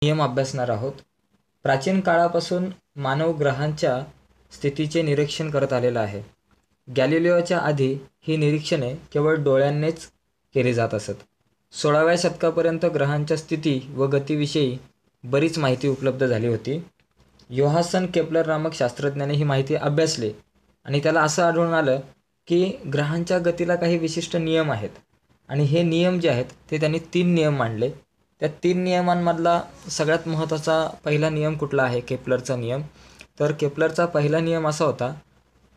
नियम अभ्यासणार आहोत। प्राचीन काळापासून मानव ग्रहांच्या स्थितीचे निरीक्षण करत आलेला आहे। गॅलिलिओच्या आधी ही निरीक्षणे केवळ डोळ्यांनीच केली जात असत। 16व्या शतकापर्यंत ग्रहांच्या स्थिती व गतीविषयी बरीच माहिती उपलब्ध झाली होती। योहासन केपलर नामक शास्त्रज्ञाने ही माहिती अभ्यासली आणि त्याला असं आढळून आलं की ग्रहांच्या गतीला काही विशिष्ट नियम आहेत आणि हे नियम जे आहेत ते त्यांनी 3 नियम मांडले। त्या 3 नियमांमधला सगळ्यात महत्त्वाचा पहिला नियम कुठला आहे? केपलरचा नियम। तर केपलरचा पहिला नियम असा होता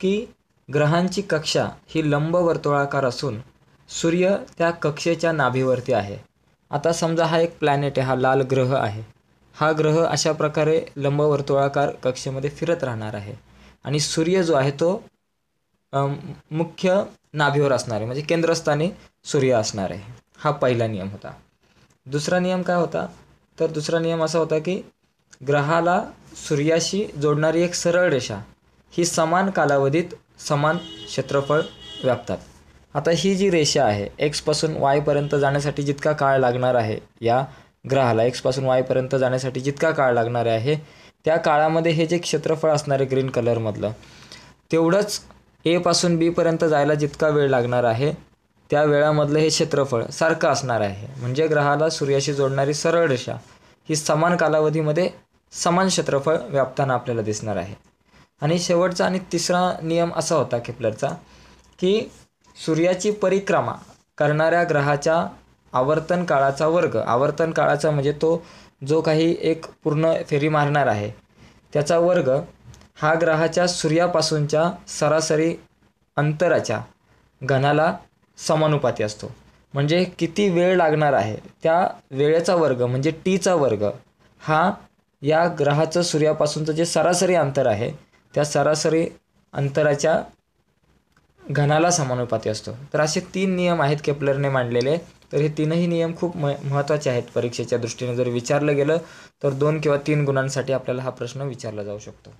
की ग्रहांची कक्षा ही लंबवर्तुळाकार असून सूर्य त्या कक्षेच्या नाभीवरती आहे। आता समजा हा एक प्लॅनेट आहे, हा लाल ग्रह आहे। हा ग्रह अशा प्रकारे लंबवर्तुळाकार कक्षेमध्ये फिरत राहणार आहे आणि सूर्य जो आहे तो मुख्य नाभीवर असणार आहे, म्हणजे केंद्रस्थानी सूर्य असणार आहे। हा पहिला नियम होता। दुसरा नियम काय होता? तर दुसरा नियम असा होता की ग्रहाला सूर्याशी जोडणारी एक सरळ रेषा ही समान कालावधीत समान क्षेत्रफळ व्यापतात। आता ही जी रेषा आहे x पासून y पर्यंत जाण्यासाठी जितका काळ लागणार आहे, या ग्रहाला x पासून y पर्यंत जाण्यासाठी जितका काळ लागणार आहे, त्या काळामध्ये हे जे क्षेत्रफळ असणार आहे ग्रीन कलरमधलं, तेवढंच a पासून b पर्यंत जायला जितका वेळ लागणार आहे त्या वेळामधलं हे क्षेत्रफळ सारखं असणार आहे। म्हणजे ग्रहाला सूर्याशी जोडणारी सरळ रेषा ही समान कालावधीमध्ये समान क्षेत्रफळ व्यापताना आपल्याला दिसणार आहे। आणि शेवटचा आणि तिसरा नियम असा होता केपलरचा की सूर्याची परिक्रमा करणाऱ्या ग्रहाच्या आवर्तन काळाचा वर्ग, आवर्तन काळाचा म्हणजे तो जो काही एक पूर्ण फेरी मारणार आहे त्याचा वर्ग हा ग्रहाच्या सूर्यापासूनच्या सरासरी अंतराच्या घनाला समानुपाती असतो। म्हणजे किती वेळ लागणार आहे त्या वेळेचा वर्ग म्हणजे टीचा वर्ग हा या ग्रहाचं सूर्यापासूनचं जे सरासरी अंतर आहे त्या सरासरी अंतराच्या घनाला समानुपाती असतो। तर असे 3 नियम आहेत केपलरने मांडलेले। तर हे तीनही नियम खूप महत्त्वाचे आहेत। परीक्षेच्या दृष्टीने जर विचारलं गेलं तर 2 किंवा 3 गुणांसाठी आपल्याला हा प्रश्न विचारला जाऊ शकतो।